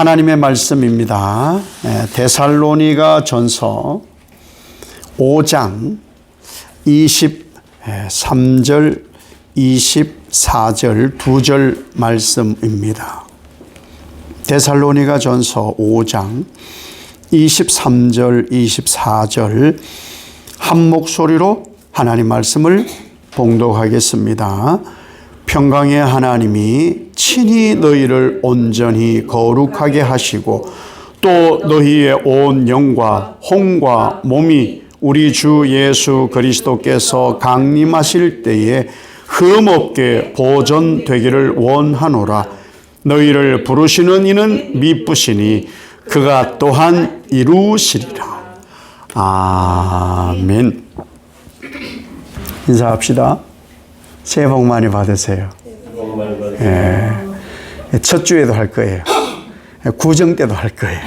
하나님의 말씀입니다. 데살로니가 전서 5장 23절, 24절 두 절 말씀입니다. 데살로니가 전서 5장 23절, 24절 한 목소리로 하나님 말씀을 봉독하겠습니다. 평강의 하나님이 친히 너희를 온전히 거룩하게 하시고 또 너희의 온 영과 혼과 몸이 우리 주 예수 그리스도께서 강림하실 때에 흠없게 보존되기를 원하노라. 너희를 부르시는 이는 미쁘시니 그가 또한 이루시리라. 아멘. 인사합시다. 새해 복 많이 받으세요. 첫 주에도 할 거예요. 구정 때도 할 거예요.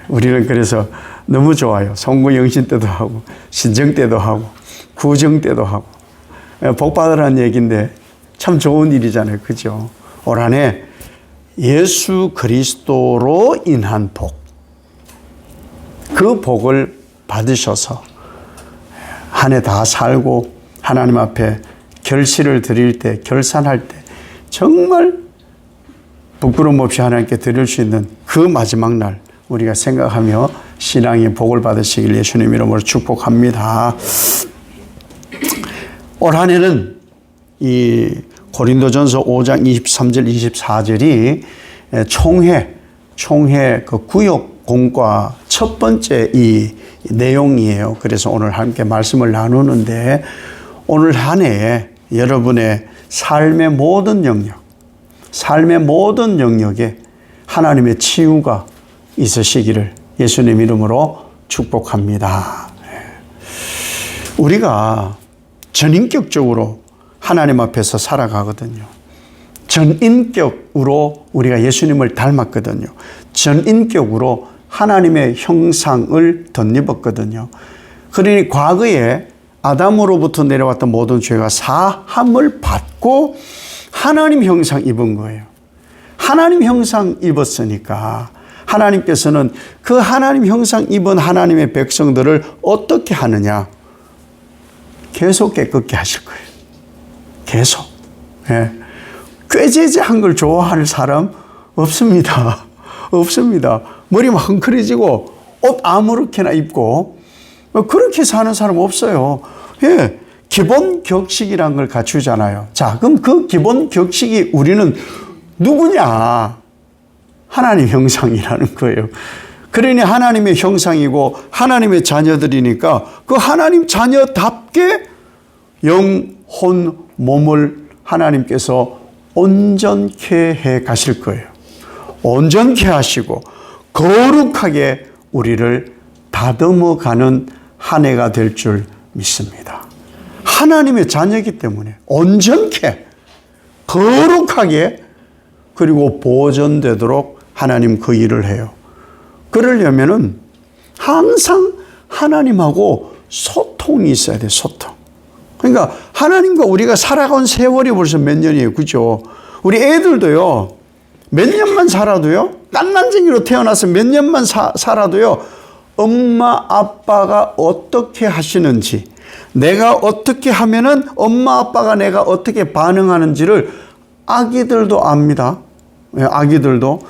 우리는 그래서 너무 좋아요. 송구 영신 때도 하고 신정 때도 하고 구정 때도 하고 복 받으라는 얘기인데 참 좋은 일이잖아요. 그죠? 올 한 해 예수 그리스도로 인한 복, 그 복을 받으셔서 한 해 다 살고 하나님 앞에 결실을 드릴 때, 결산할 때 정말 부끄러움 없이 하나님께 드릴 수 있는 그 마지막 날 우리가 생각하며 신앙의 복을 받으시길 예수님 이름으로 축복합니다. 올 한 해는 이 고린도전서 5장 23절 24절이 총회 그 구역 공과 첫 번째 이 내용이에요. 그래서 오늘 함께 말씀을 나누는데 오늘 한 해에 여러분의 삶의 모든 영역에 하나님의 치유가 있으시기를 예수님 이름으로 축복합니다. 우리가 전인격적으로 하나님 앞에서 살아가거든요. 전인격으로 우리가 예수님을 닮았거든요. 전인격으로 하나님의 형상을 덧입었거든요. 그러니 과거에 아담으로부터 내려왔던 모든 죄가 사함을 받고 하나님 형상 입은 거예요. 하나님 형상 입었으니까 하나님께서는 그 하나님 형상 입은 하나님의 백성들을 어떻게 하느냐? 계속 깨끗게 하실 거예요. 계속. 꾀죄죄한 걸 좋아하는 사람 없습니다. 없습니다. 머리만 헝클어지고 옷 아무렇게나 입고 그렇게 사는 사람 없어요. 기본 격식이란 걸 갖추잖아요. 자, 그럼 그 기본 격식이 우리는 누구냐? 하나님 형상이라는 거예요. 그러니 하나님의 형상이고 하나님의 자녀들이니까 그 하나님 자녀답게 영, 혼, 몸을 하나님께서 온전케 해 가실 거예요. 온전케 하시고 거룩하게 우리를 다듬어 가는 한 해가 될 줄 믿습니다. 하나님의 자녀이기 때문에 온전케, 거룩하게 그리고 보존되도록 하나님 그 일을 해요. 그러려면은 항상 하나님하고 소통이 있어야 돼요. 소통. 그러니까 하나님과 우리가 살아간 세월이 벌써 몇 년이에요. 그죠? 우리 애들도요. 몇 년만 살아도요. 깐난쟁이로 태어나서 몇 년만 살아도요. 엄마 아빠가 어떻게 하시는지, 내가 어떻게 하면은 엄마 아빠가 내가 어떻게 반응하는지를 아기들도 압니다. 아기들도.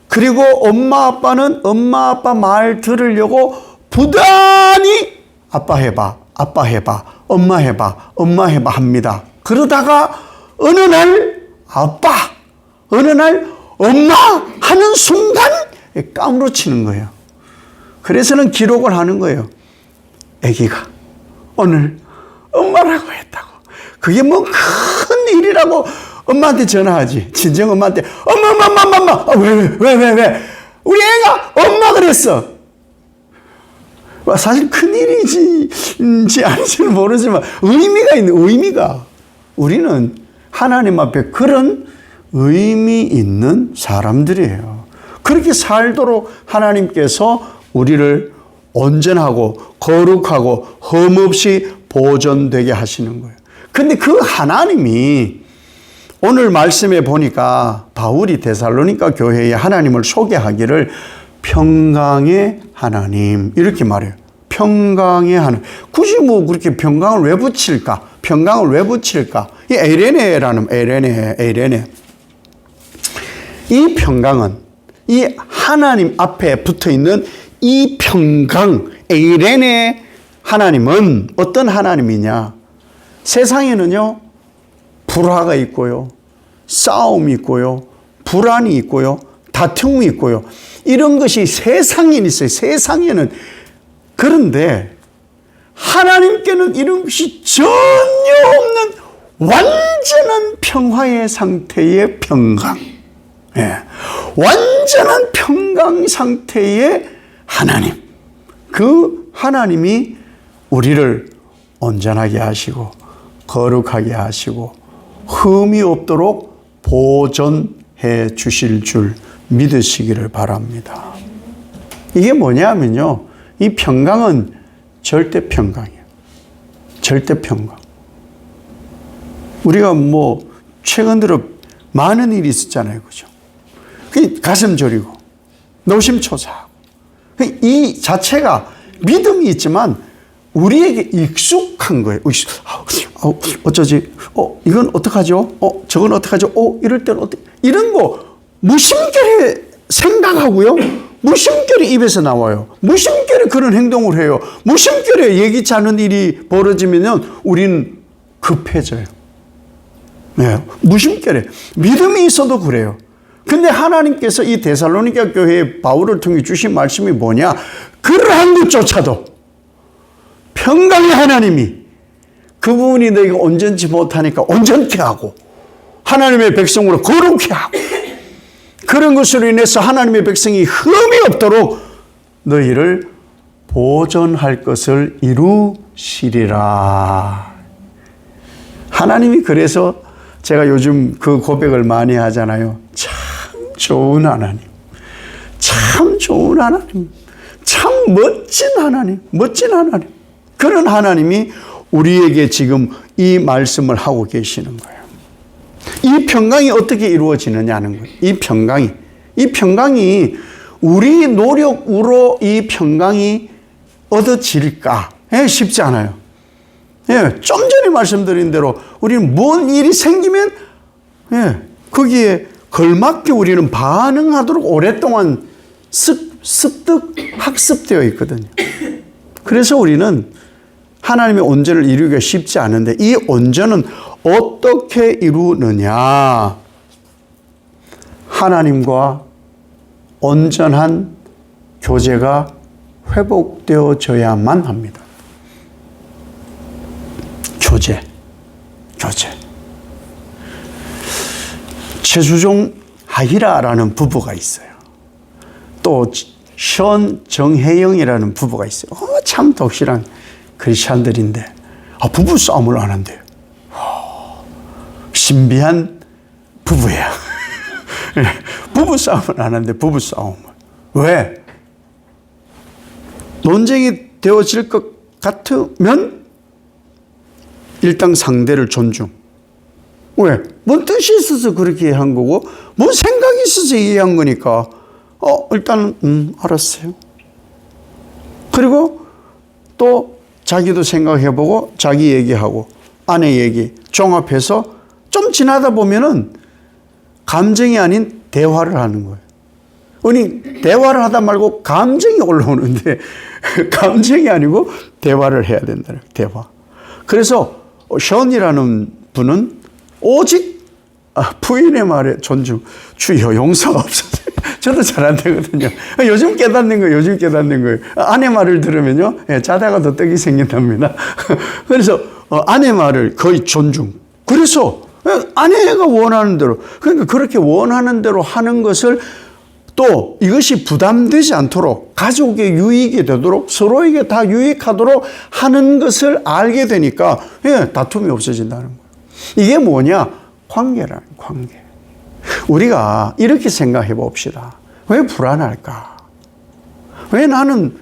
그리고 엄마 아빠는 엄마 아빠 말 들으려고 부단히 아빠 해봐, 아빠 해봐, 엄마 해봐, 엄마 해봐 합니다. 그러다가 어느 날 아빠, 어느 날 엄마 하는 순간 까무러치는 거예요. 그래서는 기록을 하는 거예요. 아기가 오늘 엄마라고 했다고. 그게 뭐 큰 일이라고 엄마한테 전화하지. 친정 엄마한테 엄마 왜 우리 애가 엄마 그랬어. 사실 큰 일이지 아닌지는 모르지만 의미가 있는 의미가 우리는 하나님 앞에 그런 의미 있는 사람들이에요. 그렇게 살도록 하나님께서 우리를 온전하고 거룩하고 흠없이 보존되게 하시는 거예요. 근데 그 하나님이 오늘 말씀에 보니까 바울이 데살로니가 교회에 하나님을 소개하기를 평강의 하나님 이렇게 말해요. 평강의 하나님. 굳이 뭐 그렇게 평강을 왜 붙일까? 평강을 왜 붙일까? 이 에이레네라는 에이레네. 이 평강은 이 하나님 앞에 붙어 있는 이 평강, 에이레네 하나님은 어떤 하나님이냐? 세상에는요, 불화가 있고요, 싸움이 있고요, 불안이 있고요, 다툼이 있고요. 이런 것이 세상에는 있어요. 세상에는. 그런데 하나님께는 이런 것이 전혀 없는 완전한 평화의 상태의 평강. 예. 완전한 평강 상태의 하나님. 그 하나님이 우리를 온전하게 하시고 거룩하게 하시고 흠이 없도록 보존해 주실 줄 믿으시기를 바랍니다. 이게 뭐냐면요. 이 평강은 절대 평강이에요. 절대 평강. 우리가 뭐 최근 들어 많은 일이 있었잖아요. 그죠? 가슴 저리고 노심초사하고 이 자체가 믿음이 있지만 우리에게 익숙한 거예요. 어쩌지? 이건 어떡하죠? 저건 어떡하죠? 이럴 때는 어떻게? 이런 거 무심결에 생각하고요. 무심결에 입에서 나와요. 무심결에 그런 행동을 해요. 무심결에 예기치 않은 일이 벌어지면 우리는 급해져요. 네, 무심결에. 믿음이 있어도 그래요. 근데 하나님께서 이 데살로니가 교회에 바울을 통해 주신 말씀이 뭐냐? 그러한 것조차도 평강의 하나님이 그분이 너희가 온전치 못하니까 온전케 하고 하나님의 백성으로 거룩케 하고 그런 것으로 인해서 하나님의 백성이 흠이 없도록 너희를 보존할 것을 이루시리라. 하나님이 그래서 제가 요즘 그 고백을 많이 하잖아요. 참 좋은 하나님. 참 좋은 하나님. 참 멋진 하나님. 멋진 하나님. 그런 하나님이 우리에게 지금 이 말씀을 하고 계시는 거예요. 이 평강이 어떻게 이루어지느냐는 거예요. 이 평강이 우리 노력으로 이 평강이 얻어질까? 쉽지 않아요. 좀 전에 말씀드린 대로 우리는 뭔 일이 생기면 거기에 걸맞게 우리는 반응하도록 오랫동안 학습되어 있거든요. 그래서 우리는 하나님의 온전을 이루기가 쉽지 않은데 이 온전은 어떻게 이루느냐? 하나님과 온전한 교제가 회복되어져야만 합니다. 교제. 최수종 하희라라는 부부가 있어요. 또 션 정혜영이라는 부부가 있어요. 참 독실한 크리스찬들인데 부부 싸움을 안 한대요. 신비한 부부예요. 부부 싸움을 안 하는데 부부 싸움을. 왜? 논쟁이 되어질 것 같으면 일단 상대를 존중. 왜? 뭔 뜻이 있어서 그렇게 한 거고 뭔 생각이 있어서 이해한 거니까 일단은 알았어요. 그리고 또 자기도 생각해보고 자기 얘기하고 아내 얘기 종합해서 좀 지나다 보면은 감정이 아닌 대화를 하는 거예요. 아니 대화를 하다 말고 감정이 올라오는데 감정이 아니고 대화를 해야 된다는 대화. 그래서 션이라는 분은 오직 부인의 말에 존중. 주여 용서가 없어서 저도 잘 안 되거든요. 요즘 깨닫는 거예요. 아내 말을 들으면요 자다가 더 떡이 생긴답니다. 그래서 아내 말을 거의 존중. 그래서 아내가 원하는 대로 그러니까 그렇게 원하는 대로 하는 것을 또 이것이 부담되지 않도록 가족의 유익이 되도록 서로에게 다 유익하도록 하는 것을 알게 되니까 다툼이 없어진다는 거예요. 이게 뭐냐? 관계라는 관계. 우리가 이렇게 생각해 봅시다. 왜 불안할까? 왜 나는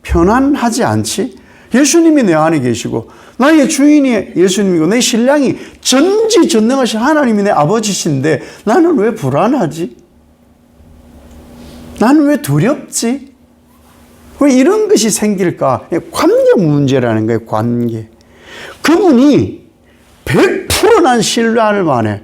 편안하지 않지? 예수님이 내 안에 계시고 나의 주인이 예수님이고 내 신랑이 전지전능하신 하나님이 내 아버지신데 나는 왜 불안하지? 나는 왜 두렵지? 왜 이런 것이 생길까? 관계 문제라는 거예요. 관계. 그분이 100% 난 신뢰할 만해.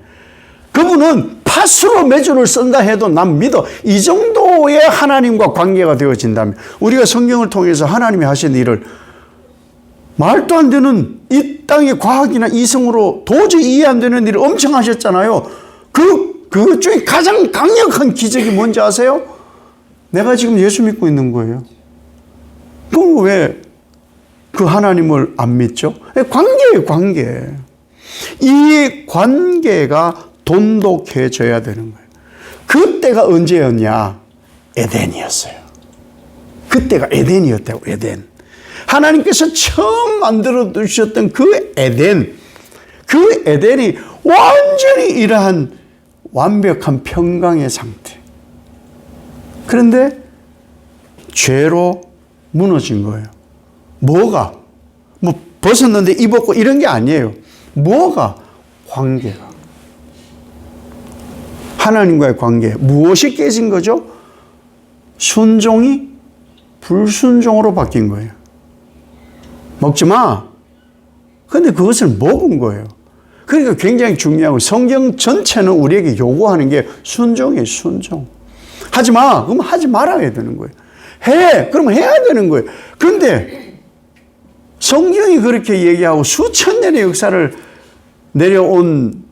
그분은 팥으로 메주를 쓴다 해도 난 믿어. 이 정도의 하나님과 관계가 되어진다면 우리가 성경을 통해서 하나님이 하신 일을 말도 안 되는 이 땅의 과학이나 이성으로 도저히 이해 안 되는 일을 엄청 하셨잖아요. 그 중에 가장 강력한 기적이 뭔지 아세요? 내가 지금 예수 믿고 있는 거예요. 그럼 왜 그 하나님을 안 믿죠? 관계예요, 관계. 이 관계가 돈독해져야 되는 거예요. 그때가 언제였냐? 에덴이었어요. 그때가 에덴이었다고, 에덴. 하나님께서 처음 만들어 두셨던 그 에덴이 완전히 이러한 완벽한 평강의 상태. 그런데 죄로 무너진 거예요. 뭐가? 뭐 벗었는데 입었고 이런 게 아니에요. 뭐가? 관계가. 하나님과의 관계. 무엇이 깨진 거죠? 순종이 불순종으로 바뀐 거예요. 먹지 마. 근데 그것을 먹은 거예요. 그러니까 굉장히 중요하고 성경 전체는 우리에게 요구하는 게 순종이에요. 순종. 하지 마. 그럼 하지 말아야 되는 거예요. 해. 그럼 해야 되는 거예요. 그런데 성경이 그렇게 얘기하고 수천 년의 역사를 내려온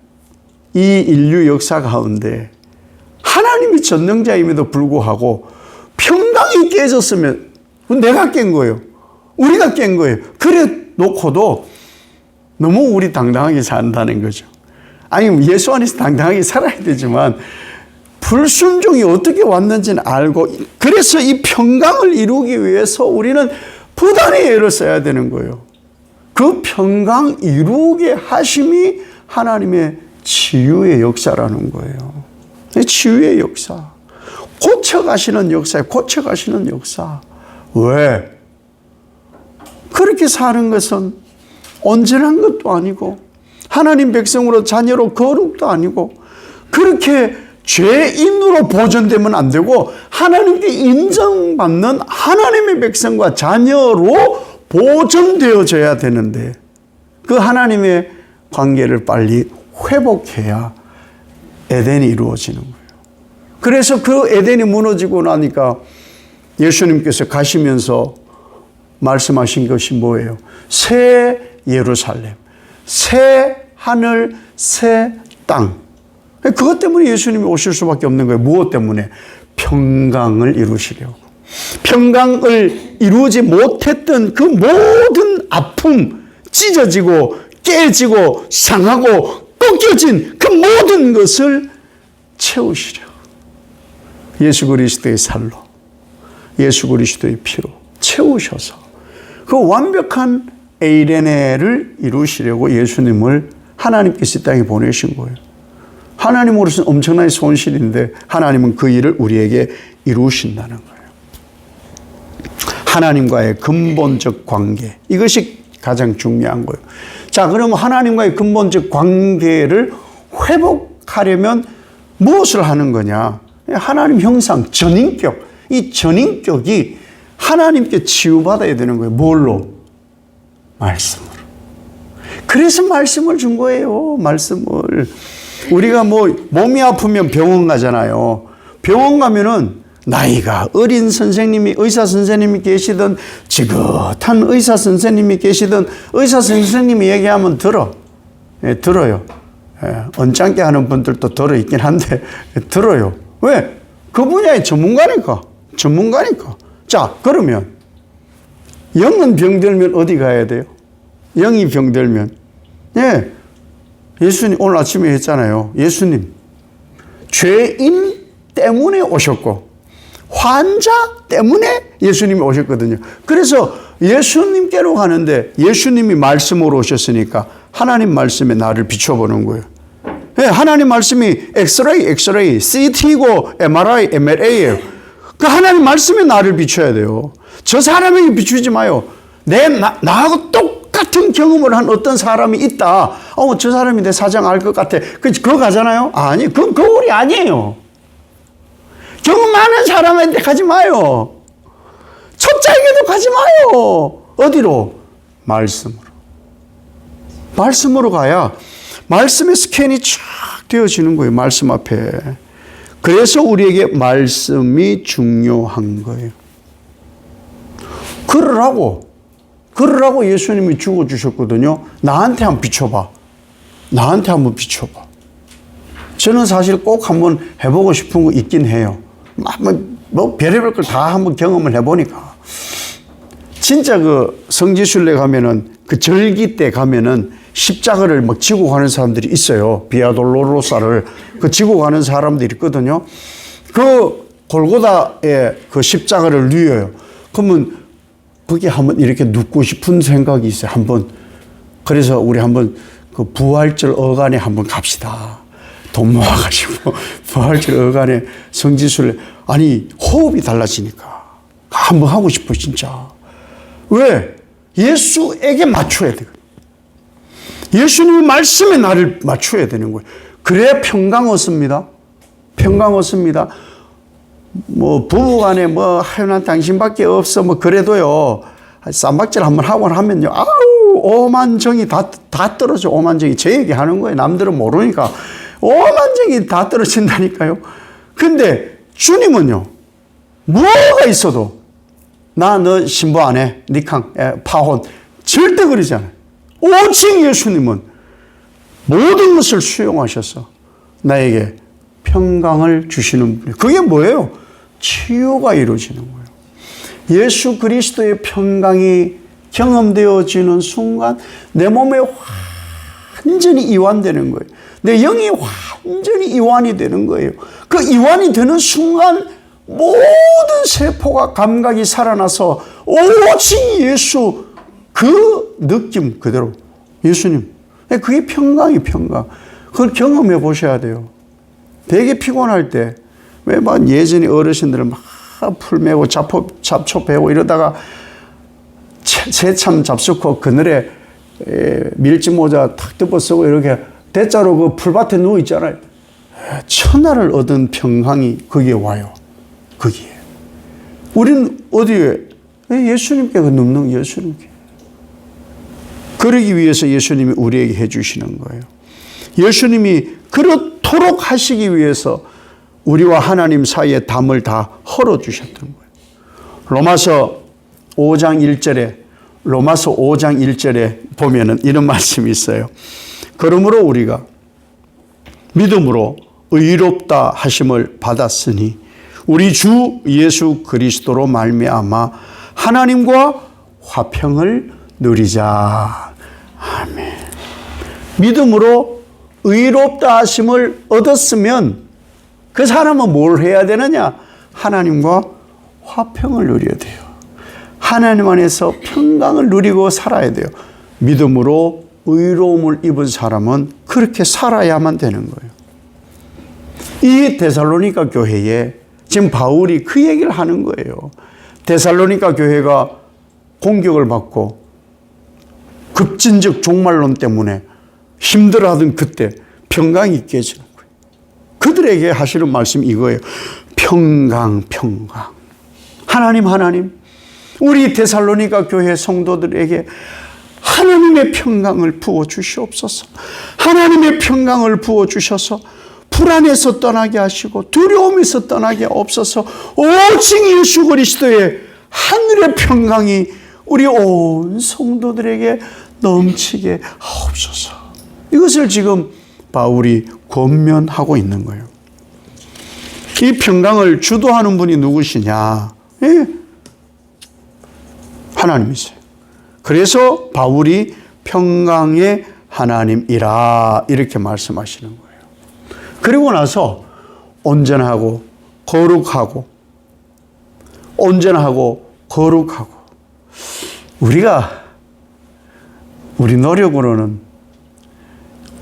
이 인류 역사 가운데 하나님이 전능자임에도 불구하고 평강이 깨졌으면 내가 깬 거예요. 우리가 깬 거예요. 그래 놓고도 너무 우리 당당하게 산다는 거죠. 아니 예수 안에서 당당하게 살아야 되지만 불순종이 어떻게 왔는지는 알고 그래서 이 평강을 이루기 위해서 우리는 부단히 애를 써야 되는 거예요. 그 평강 이루게 하심이 하나님의 치유의 역사라는 거예요. 치유의 역사. 고쳐가시는 역사예요. 고쳐가시는 역사. 왜? 그렇게 사는 것은 온전한 것도 아니고 하나님 백성으로 자녀로 거룩도 아니고 그렇게 죄인으로 보존되면 안 되고 하나님께 인정받는 하나님의 백성과 자녀로 보존되어져야 되는데 그 하나님의 관계를 빨리 회복해야 에덴이 이루어지는 거예요. 그래서 그 에덴이 무너지고 나니까 예수님께서 가시면서 말씀하신 것이 뭐예요? 새 예루살렘, 새 하늘, 새 땅. 그것 때문에 예수님이 오실 수밖에 없는 거예요. 무엇 때문에? 평강을 이루시려고. 평강을 이루지 못했던 그 모든 아픔, 찢어지고 깨지고 상하고 꺾여진 그 모든 것을 채우시려고. 예수 그리스도의 살로, 예수 그리스도의 피로 채우셔서 그 완벽한 에이레네를 이루시려고 예수님을 하나님께서 이 땅에 보내신 거예요. 하나님으로서는 엄청난 손실인데 하나님은 그 일을 우리에게 이루신다는 거예요. 하나님과의 근본적 관계. 이것이 가장 중요한 거예요. 자, 그러면 하나님과의 근본적 관계를 회복하려면 무엇을 하는 거냐? 하나님 형상, 전인격. 이 전인격이 하나님께 치유받아야 되는 거예요. 뭘로? 말씀으로. 그래서 말씀을 준 거예요. 말씀을. 우리가 뭐 몸이 아프면 병원 가잖아요. 병원 가면은 나이가 어린 선생님이 의사 선생님이 계시든 지긋한 의사 선생님이 계시든 의사 선생님이 얘기하면 들어. 예, 들어요. 예, 언짢게 하는 분들도 들어 있긴 한데 들어요. 왜? 그 분야의 전문가니까. 전문가니까. 자, 그러면 영은 병들면 어디 가야 돼요? 영이 병들면 예. 예수님 오늘 아침에 했잖아요. 예수님 죄인 때문에 오셨고 환자 때문에 예수님이 오셨거든요. 그래서 예수님께로 가는데 예수님이 말씀으로 오셨으니까 하나님 말씀에 나를 비춰보는 거예요. 네, 하나님 말씀이 엑스레이, CT고 MRI, MLA예요. 그 하나님 말씀에 나를 비춰야 돼요. 저 사람에게 비추지 마요. 나하고 똑같은 경험을 한 어떤 사람이 있다. 저 사람이 내 사정 알 것 같아. 그거 가잖아요? 아니, 그건 거울이 아니에요. 경험 많은 사람한테 가지 마요. 초짜에게도 가지 마요. 어디로? 말씀으로. 말씀으로 가야 말씀의 스캔이 쫙 되어지는 거예요. 말씀 앞에. 그래서 우리에게 말씀이 중요한 거예요. 그러라고 예수님이 죽어주셨거든요. 나한테 한번 비춰봐. 나한테 한번 비춰봐. 저는 사실 꼭 한번 해보고 싶은 거 있긴 해요. 뭐 별의별 걸 다 한번 경험을 해보니까. 진짜 그 성지순례 가면은 그 절기 때 가면은 십자가를 막 지고 가는 사람들이 있어요. 비아 돌로로사를 그 지고 가는 사람들이 있거든요. 그 골고다에 그 십자가를 누워요. 그러면 거기 한번 이렇게 눕고 싶은 생각이 있어요. 한번. 그래서 우리 한번 그 부활절 어간에 한번 갑시다. 돈 모아가지고 부활절 어간에 성지순례. 아니 호흡이 달라지니까 한번 하고 싶어 진짜. 왜? 예수에게 맞춰야 돼. 예수님의 말씀에 나를 맞춰야 되는 거예요. 그래야 평강 얻습니다. 평강 얻습니다. 뭐 부부간에 뭐 하여난 당신밖에 없어 뭐 그래도요 쌈박질 한번 하고 하면요 아우 오만정이 다 떨어져. 오만정이 제 얘기하는 거예요. 남들은 모르니까 오만정이 다 떨어진다니까요. 근데 주님은요 뭐가 있어도 나 너 신부 안 해 니캉 파혼 절대 그러지 않아요. 오직 예수님은 모든 것을 수용하셔서 나에게 평강을 주시는 분이에요. 그게 뭐예요? 치유가 이루어지는 거예요. 예수 그리스도의 평강이 경험되어지는 순간 내 몸에 완전히 이완되는 거예요. 내 영이 완전히 이완이 되는 거예요. 그 이완이 되는 순간 모든 세포가 감각이 살아나서 오직 예수 그 느낌 그대로 예수님 그게 평강이 평강. 그걸 경험해 보셔야 돼요. 되게 피곤할 때 왜 막 예전에 어르신들은 막 풀 메고 잡초 베고 이러다가 새참 잡수고 그늘에 밀짚 모자 탁 덮어 쓰고 이렇게 대자로 그 풀밭에 누워 있잖아요. 천하를 얻은 평강이 거기에 와요. 거기에. 우리는 어디에? 예수님께 그 눕는 예수님께. 그러기 위해서 예수님이 우리에게 해주시는 거예요. 예수님이 그렇도록 하시기 위해서 우리와 하나님 사이의 담을 다 헐어주셨던 거예요. 로마서 5장 1절에 보면은 이런 말씀이 있어요. 그러므로 우리가 믿음으로 의롭다 하심을 받았으니 우리 주 예수 그리스도로 말미암아 하나님과 화평을 누리자. 아멘. 믿음으로 의롭다 하심을 얻었으면 그 사람은 뭘 해야 되느냐? 하나님과 화평을 누려야 돼요. 하나님 안에서 평강을 누리고 살아야 돼요. 믿음으로 의로움을 입은 사람은 그렇게 살아야만 되는 거예요. 이 데살로니가 교회에 지금 바울이 그 얘기를 하는 거예요. 데살로니가 교회가 공격을 받고 급진적 종말론 때문에 힘들어하던 그때 평강이 깨지는 거예요. 그들에게 하시는 말씀이 이거예요. 평강. 하나님, 우리 데살로니가 교회 성도들에게 하나님의 평강을 부어주시옵소서. 하나님의 평강을 부어주셔서 불안에서 떠나게 하시고 두려움에서 떠나게 없어서 오직 예수 그리스도의 하늘의 평강이 우리 온 성도들에게 넘치게 하옵소서. 이것을 지금 바울이 권면하고 있는 거예요. 이 평강을 주도하는 분이 누구시냐? 하나님이세요. 그래서 바울이 평강의 하나님이라 이렇게 말씀하시는 거예요. 그리고 나서 온전하고 거룩하고 우리 노력으로는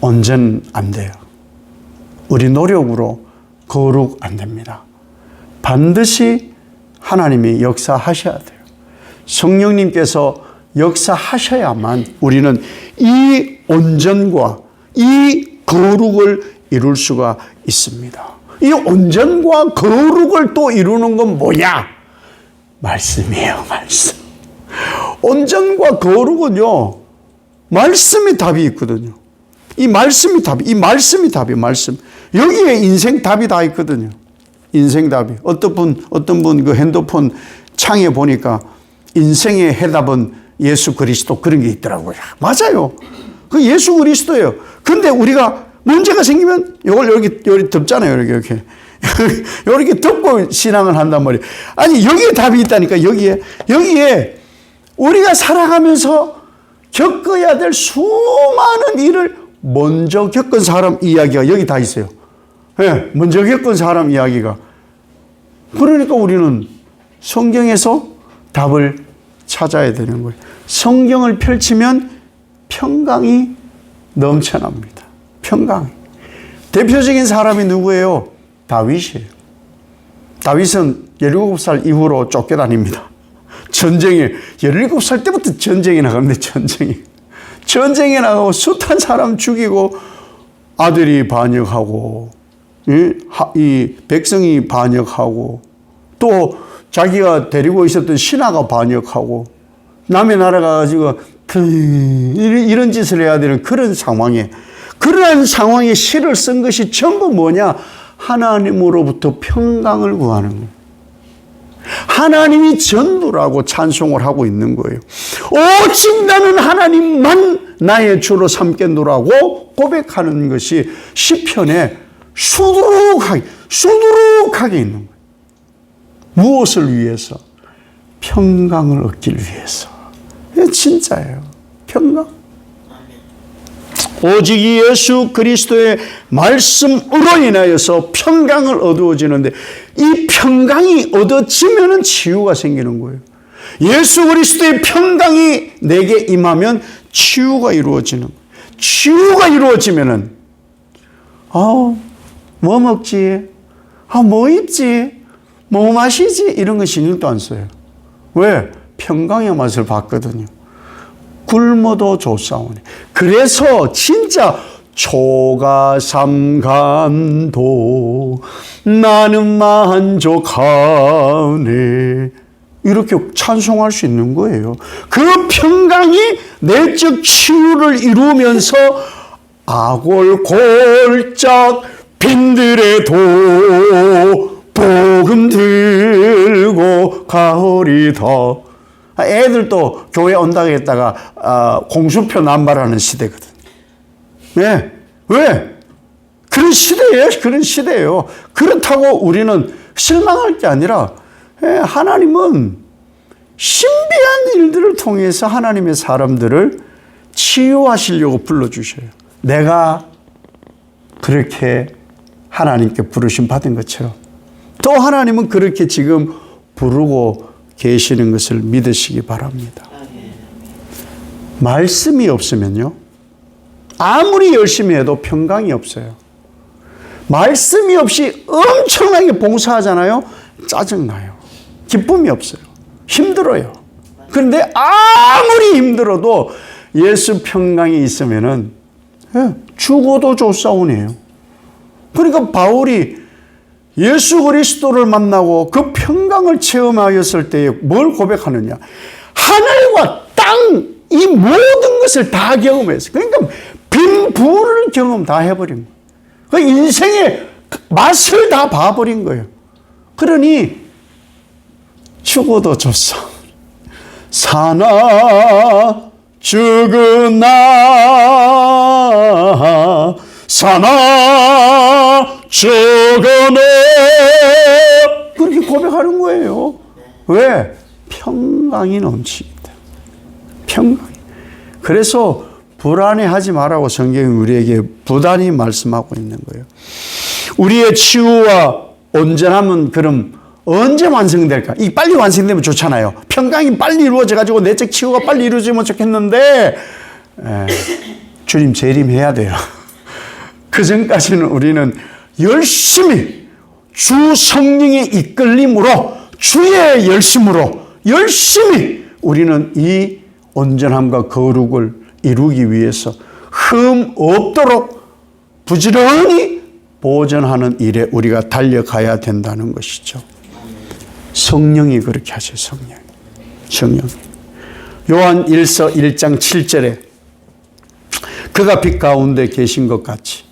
온전 안 돼요. 우리 노력으로 거룩 안 됩니다. 반드시 하나님이 역사하셔야 돼요. 성령님께서 역사하셔야만 우리는 이 온전과 이 거룩을 이룰 수가 있습니다. 이 온전과 거룩을 또 이루는 건 뭐냐? 말씀이에요, 말씀. 온전과 거룩은요, 말씀이 답이 있거든요. 이 말씀이 답이에요, 말씀. 여기에 인생 답이 다 있거든요. 인생 답이. 어떤 분 그 핸드폰 창에 보니까 인생의 해답은 예수 그리스도 그런 게 있더라고요. 맞아요. 그 예수 그리스도예요. 근데 우리가 문제가 생기면 이걸 여기 덮잖아요. 이렇게. 이렇게 덮고 신앙을 한단 말이에요. 아니, 여기에 답이 있다니까, 여기에 우리가 살아가면서 겪어야 될 수많은 일을 먼저 겪은 사람 이야기가 여기 다 있어요. 네, 먼저 겪은 사람 이야기가. 그러니까 우리는 성경에서 답을 찾아야 되는 거예요. 성경을 펼치면 평강이 넘쳐납니다. 평강이. 대표적인 사람이 누구예요? 다윗이에요. 다윗은 17살 이후로 쫓겨다닙니다. 전쟁에, 17살 때부터 전쟁에 나가는데, 전쟁에 나가고 숱한 사람 죽이고 아들이 반역하고 이 백성이 반역하고 또 자기가 데리고 있었던 신하가 반역하고 남의 나라 가가지고 이런 짓을 해야 되는 그런 상황에, 그러한 상황에 시를 쓴 것이 전부 뭐냐? 하나님으로부터 평강을 구하는 거예요. 하나님이 전부라고 찬송을 하고 있는 거예요. 오직 나는 하나님만 나의 주로 삼겠노라고 고백하는 것이 시편에 수두룩하게 있는 거예요. 무엇을 위해서? 평강을 얻기 위해서. 진짜예요. 평강. 오직 예수 그리스도의 말씀으로 인하여서 평강을 얻어지는데, 이 평강이 얻어지면 치유가 생기는 거예요. 예수 그리스도의 평강이 내게 임하면 치유가 이루어지는 거예요. 치유가 이루어지면은 뭐 먹지? 뭐 입지? 뭐 마시지? 이런 거 신경도 안 써요. 왜? 평강의 맛을 봤거든요. 굶어도 좋사오니. 그래서 진짜 초가삼간도 나는 만족하네, 이렇게 찬송할 수 있는 거예요. 그 평강이 내적 치유를 이루면서 아골골짝 빈들에도 복음 들고 가오리다. 애들도 교회 온다고 했다가 공수표 남발하는 시대거든. 네. 왜? 그런 시대예요. 그렇다고 우리는 실망할 게 아니라, 하나님은 신비한 일들을 통해서 하나님의 사람들을 치유하시려고 불러주셔요. 내가 그렇게 하나님께 부르심 받은 것처럼 또 하나님은 그렇게 지금 부르고 계시는 것을 믿으시기 바랍니다. 말씀이 없으면요, 아무리 열심히 해도 평강이 없어요. 말씀이 없이 엄청나게 봉사하잖아요. 짜증나요. 기쁨이 없어요. 힘들어요. 그런데 아무리 힘들어도 예수 평강이 있으면은 죽어도 좋사오네요. 그러니까 바울이 예수 그리스도를 만나고 그 평강을 체험하였을 때에 뭘 고백하느냐? 하늘과 땅, 이 모든 것을 다 경험했어요. 그러니까 빈 부를 경험 다 해버린 거예요. 인생의 맛을 다 봐버린 거예요. 그러니 죽어도 좋소. 사나 죽으나 사나 죽으네, 그렇게 고백하는 거예요. 왜? 평강이 넘칩니다. 평강이. 그래서 불안해하지 말라고 성경이 우리에게 부단히 말씀하고 있는 거예요. 우리의 치유와 온전함은 그럼 언제 완성될까? 이 빨리 완성되면 좋잖아요. 평강이 빨리 이루어져가지고 내적 치유가 빨리 이루어지면 좋겠는데, 주님 재림해야 돼요. 그 전까지는 우리는 열심히 주 성령의 이끌림으로, 주의 열심으로 열심히 우리는 이 온전함과 거룩을 이루기 위해서 흠 없도록 부지런히 보존하는 일에 우리가 달려가야 된다는 것이죠. 성령이 그렇게 하세요. 성령. 요한 1서 1장 7절에 그가 빛 가운데 계신 것 같이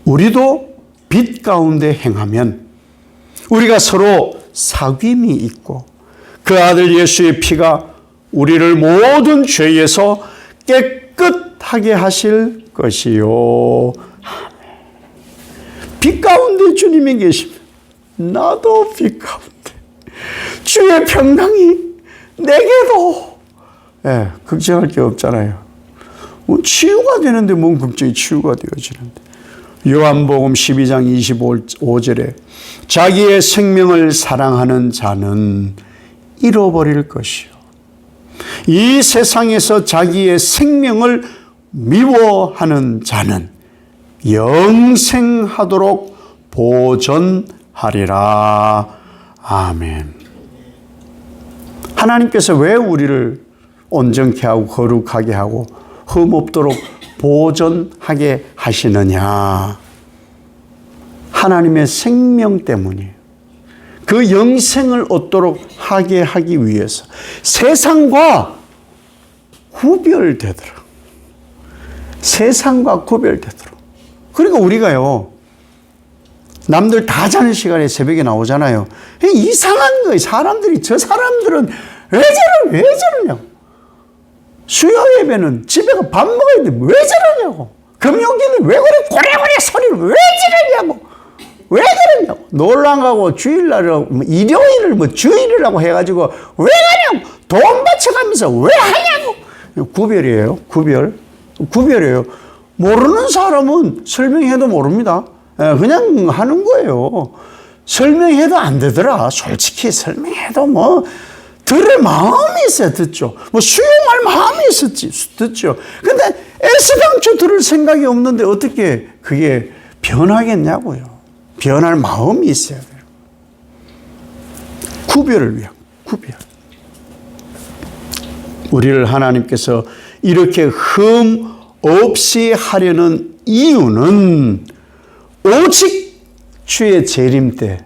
우리도 빛 가운데 행하면 우리가 서로 사귐이 있고 그 아들 예수의 피가 우리를 모든 죄에서 깨끗하게 하실 것이요. 빛 가운데 주님이 계시면 나도 빛 가운데 주의 평강이 내게도 걱정할 게 없잖아요. 치유가 되는데 뭔 걱정이 치유가 되어지는데. 요한복음 12장 25절에 자기의 생명을 사랑하는 자는 잃어버릴 것이요. 이 세상에서 자기의 생명을 미워하는 자는 영생하도록 보존하리라. 아멘. 하나님께서 왜 우리를 온전케 하고 거룩하게 하고 흠 없도록 보존하게 하시느냐? 하나님의 생명 때문이에요. 그 영생을 얻도록 하게 하기 위해서 세상과 구별되도록. 세상과 구별되도록. 그러니까 우리가요, 남들 다 자는 시간에 새벽에 나오잖아요. 이상한 거예요. 사람들이, 저 사람들은 왜 저러냐고. 수요 예배는 집에 가 밥 먹어야 돼. 왜 저러냐고. 금요일은 왜 그래? 고래고래 소리를 왜 지르냐고. 왜 그러냐고. 놀러 가고 주일날, 일요일을 주일이라고 해가지고 왜 가냐고. 돈 바쳐가면서 왜 하냐고. 구별이에요. 구별이에요. 모르는 사람은 설명해도 모릅니다. 그냥 하는 거예요. 설명해도 안 되더라. 솔직히 설명해도 들을 마음이 있어야 듣죠. 수용할 마음이 있었지, 듣죠. 근데 애쓰방초 들을 생각이 없는데 어떻게 그게 변하겠냐고요. 변할 마음이 있어야 돼요. 구별을 위한 구별. 우리를 하나님께서 이렇게 흠 없이 하려는 이유는 오직 주의 재림 때,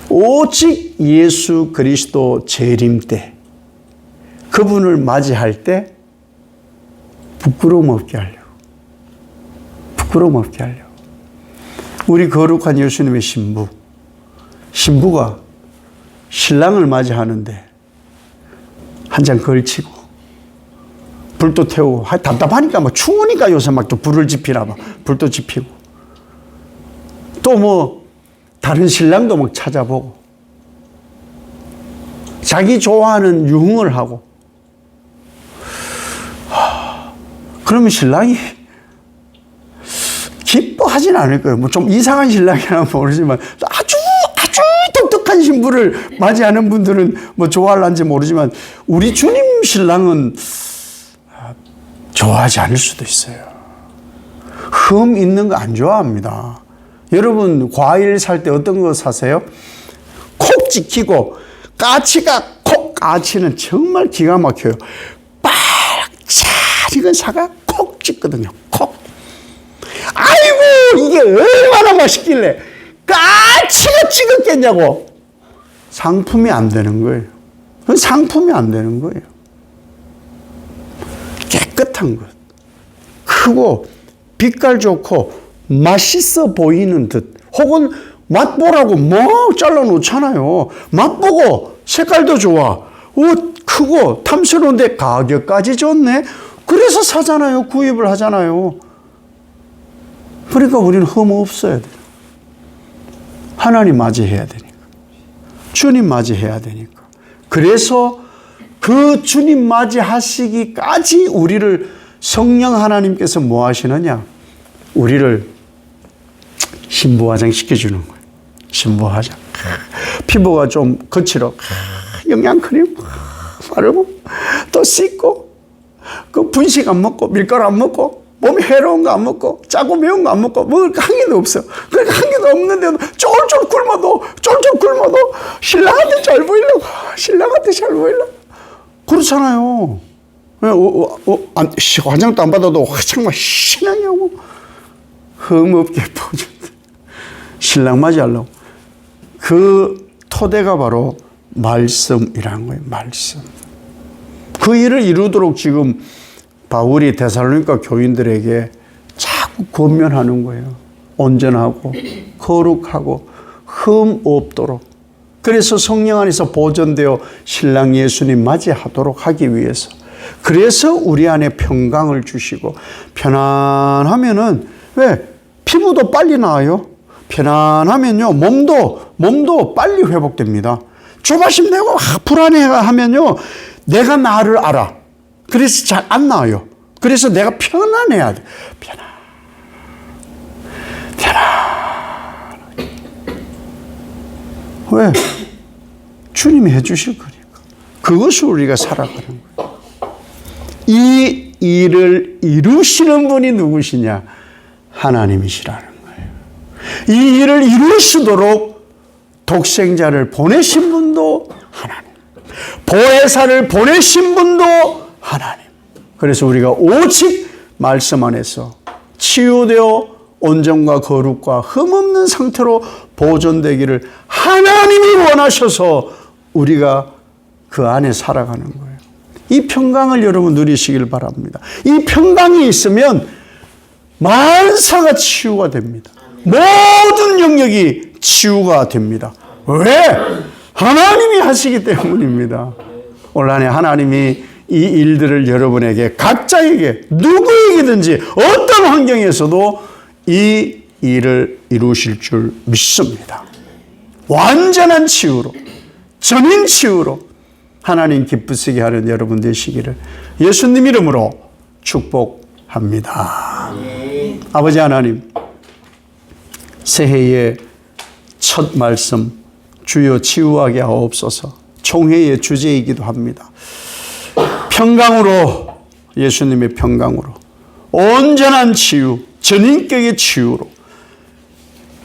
오직 예수 그리스도 재림 때, 그분을 맞이할 때 부끄러움 없게 하려고. 부끄러움 없게 하려고. 우리 거룩한 예수님의 신부가 신랑을 맞이하는데 한 잔 걸치고 불도 태우고, 답답하니까 추우니까 요새 또 불을 지피나 불도 지피고, 또 다른 신랑도 찾아보고, 자기 좋아하는 유흥을 하고, 그러면 신랑이 기뻐하진 않을 거예요. 좀 이상한 신랑이라면 모르지만, 아주 독특한 신부를 맞이하는 분들은 좋아할런지 모르지만, 우리 주님 신랑은 좋아하지 않을 수도 있어요. 흠 있는 거 안 좋아합니다. 여러분, 과일 살 때 어떤 거 사세요? 콕 찍히고, 까치는 정말 기가 막혀요. 빨짝 익은 사과 콕 찍거든요. 콕. 아이고, 이게 얼마나 맛있길래 까치가 찍었겠냐고. 상품이 안 되는 거예요. 상품이 안 되는 거예요. 깨끗한 것, 크고 빛깔 좋고 맛있어 보이는 듯, 혹은 맛보라고 잘라 놓잖아요. 맛보고 색깔도 좋아, 옷 크고 탐스러운데 가격까지 좋네. 그래서 사잖아요. 구입을 하잖아요. 그러니까 우리는 흠 없어야 돼요. 하나님 맞이해야 되니까. 주님 맞이해야 되니까. 그래서 그 주님 맞이하시기까지 우리를 성령 하나님께서 뭐 하시느냐? 우리를 신부화장 시켜주는 거예요. 신부화장. 피부가 좀 거칠어. 영양크림 바르고, 또 씻고, 그 분식 안 먹고, 밀가루 안 먹고, 몸에 해로운 거 안 먹고, 짜고 매운 거 안 먹고, 먹을 거 한 개도 없어. 그러니까 한 개도 없는데도 쫄쫄 굶어도 신랑한테 잘 보이려고. 그렇잖아요. 화장도 안 받아도 정말 신앙하고 흠없게 보존돼. 신랑 맞이하려고. 그 토대가 바로 말씀이라는 거예요. 말씀. 그 일을 이루도록 지금 바울이 데살로니가 교인들에게 자꾸 권면하는 거예요. 온전하고 거룩하고 흠 없도록. 그래서 성령 안에서 보존되어 신랑 예수님 맞이하도록 하기 위해서. 그래서 우리 안에 평강을 주시고 편안하면은 왜? 피부도 빨리 나아요. 편안하면요 몸도 빨리 회복됩니다. 조바심 내고 불안해하면요 내가 나를 알아. 그래서 잘 안 나아요. 그래서 내가 편안해야 돼. 편안. 왜? 주님이 해주실 거니까. 그것을 우리가 살아가는 거예요. 이 일을 이루시는 분이 누구시냐? 하나님이시라는 거예요. 이 일을 이루시도록 독생자를 보내신 분도 하나님. 보혜사를 보내신 분도 하나님. 그래서 우리가 오직 말씀 안에서 치유되어 온전과 거룩과 흠없는 상태로 보존되기를 하나님이 원하셔서 우리가 그 안에 살아가는 거예요. 이 평강을 여러분 누리시길 바랍니다. 이 평강이 있으면 만사가 치유가 됩니다. 모든 영역이 치유가 됩니다. 왜? 하나님이 하시기 때문입니다. 올 한 해 하나님이 이 일들을 여러분에게 각자에게 누구에게든지 어떤 환경에서도 이 일을 이루실 줄 믿습니다. 완전한 치유로, 전인 치유로 하나님 기쁘시게 하는 여러분 되시기를 예수님 이름으로 축복합니다. 아버지 하나님, 새해의 첫 말씀 주여 치유하게 하옵소서. 총회의 주제이기도 합니다. 평강으로, 예수님의 평강으로 온전한 치유, 전인격의 치유로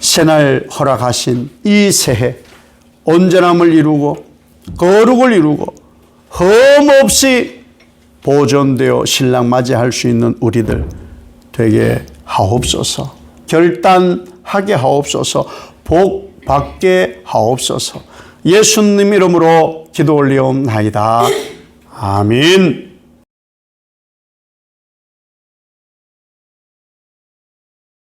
새날 허락하신 이 새해 온전함을 이루고 거룩을 이루고 흠없이 보존되어 신랑 맞이할 수 있는 우리들 되게 하옵소서. 결단하게 하옵소서. 복 받게 하옵소서. 예수님 이름으로 기도 올리옵나이다. 아멘.